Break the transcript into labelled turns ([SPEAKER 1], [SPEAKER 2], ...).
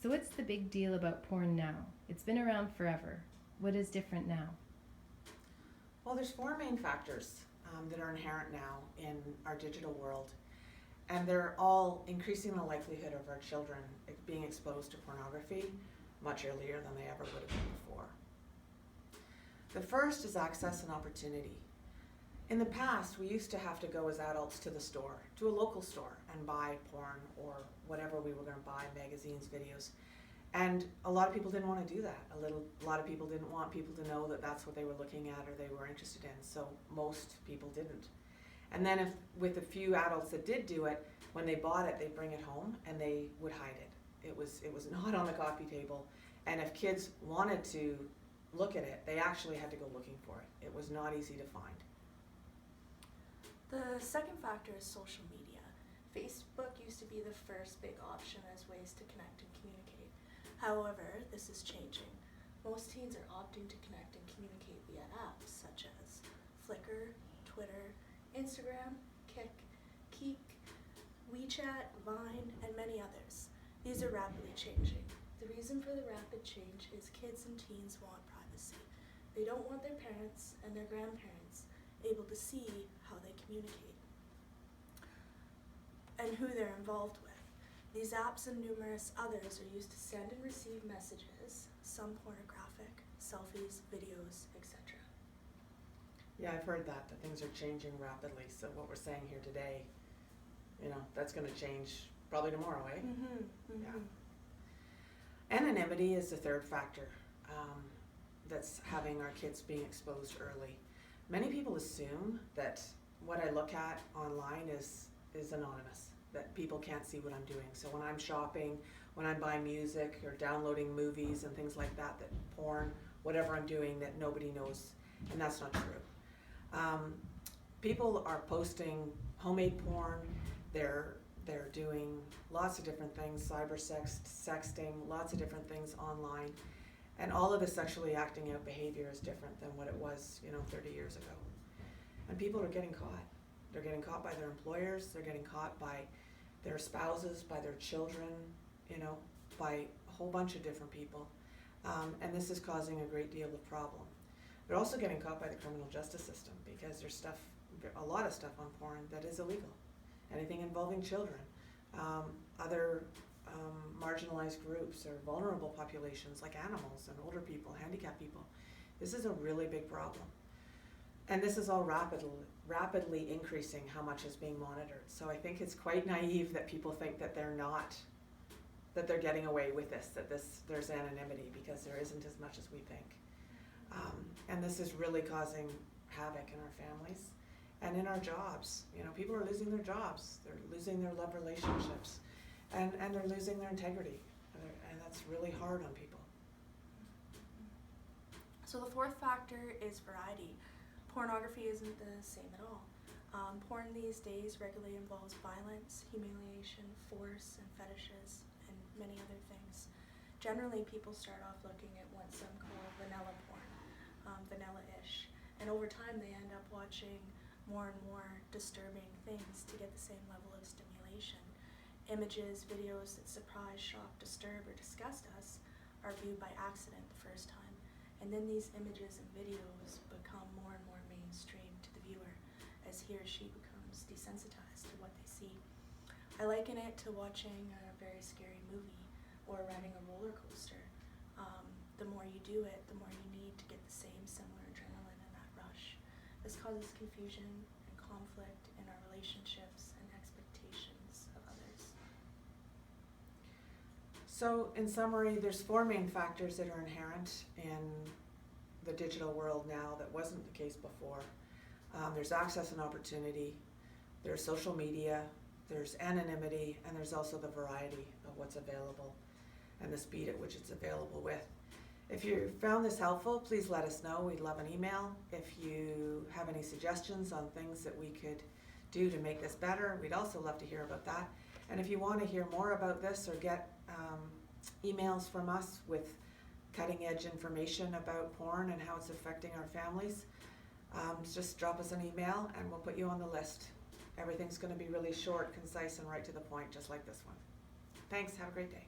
[SPEAKER 1] So what's the big deal about porn now? It's been around forever. What is different now?
[SPEAKER 2] Well, there's four main factors that are inherent now in our digital world, and they're all increasing the likelihood of our children being exposed to pornography much earlier than they ever would have been before. The first is access and opportunity. In the past, we used to have to go as adults to the store, to a local store, and buy porn or whatever we were going to buy, magazines, videos. And a lot of people didn't want to do that. A lot of people didn't want people to know that that's what they were looking at or they were interested in, so most people didn't. And then with the few adults that did do it, when they bought it, they'd bring it home and they would hide it. It was not on the coffee table. And if kids wanted to look at it, they actually had to go looking for it. It was not easy to find.
[SPEAKER 3] The second factor is social media. Facebook used to be the first big option as ways to connect and communicate. However, this is changing. Most teens are opting to connect and communicate via apps such as Flickr, Twitter, Instagram, Kik, Keek, WeChat, Vine, and many others. These are rapidly changing. The reason for the rapid change is kids and teens want privacy. They don't want their parents and their grandparents able to see how they communicate and who they're involved with. These apps and numerous others are used to send and receive messages, some pornographic, selfies, videos, etc.
[SPEAKER 2] Yeah, I've heard that things are changing rapidly. So what we're saying here today, that's going to change probably tomorrow, eh? Yeah. Anonymity is the third factor that's having our kids being exposed early. Many people assume that what I look at online is anonymous, that people can't see what I'm doing. So when I'm shopping, when I'm buying music or downloading movies and things like that porn, whatever I'm doing, that nobody knows, and that's not true. People are posting homemade porn, they're doing lots of different things, cyber sexting, lots of different things online. And all of the sexually acting out behavior is different than what it was, 30 years ago. And people are getting caught. They're getting caught by their employers, they're getting caught by their spouses, by their children, by a whole bunch of different people. And this is causing a great deal of problem. They're also getting caught by the criminal justice system because there's a lot of stuff on porn that is illegal. Anything involving children, other marginalized groups or vulnerable populations like animals and older people, handicapped people. This is a really big problem. And this is all rapidly increasing how much is being monitored. So I think it's quite naive that people think that they're getting away with this, there's anonymity, because there isn't as much as we think. And this is really causing havoc in our families and in our jobs. People are losing their jobs, they're losing their love relationships, and they're losing their integrity. And that's really hard on people.
[SPEAKER 3] So the fourth factor is variety. Pornography isn't the same at all. Porn these days regularly involves violence, humiliation, force, and fetishes, and many other things. Generally, people start off looking at what some call vanilla porn, vanilla-ish, and over time they end up watching more and more disturbing things to get the same level of stimulation. Images, videos that surprise, shock, disturb, or disgust us are viewed by accident the first time, and then these images and videos become more and more mainstream to the viewer as he or she becomes desensitized to what they see. I liken it to watching a very scary movie or riding a roller coaster. The more you do it, the more you need to get the same similar adrenaline and that rush. This causes confusion and conflict in our relationships and expectations of others.
[SPEAKER 2] So in summary, there's four main factors that are inherent in the digital world now that wasn't the case before. There's access and opportunity, there's social media, there's anonymity, and there's also the variety of what's available and the speed at which it's available with. If you found this helpful, please let us know. We'd love an email. If you have any suggestions on things that we could do to make this better, we'd also love to hear about that. And if you want to hear more about this or get emails from us with cutting edge information about porn and how it's affecting our families, just drop us an email and we'll put you on the list. Everything's going to be really short, concise, and right to the point, just like this one. Thanks. Have a great day.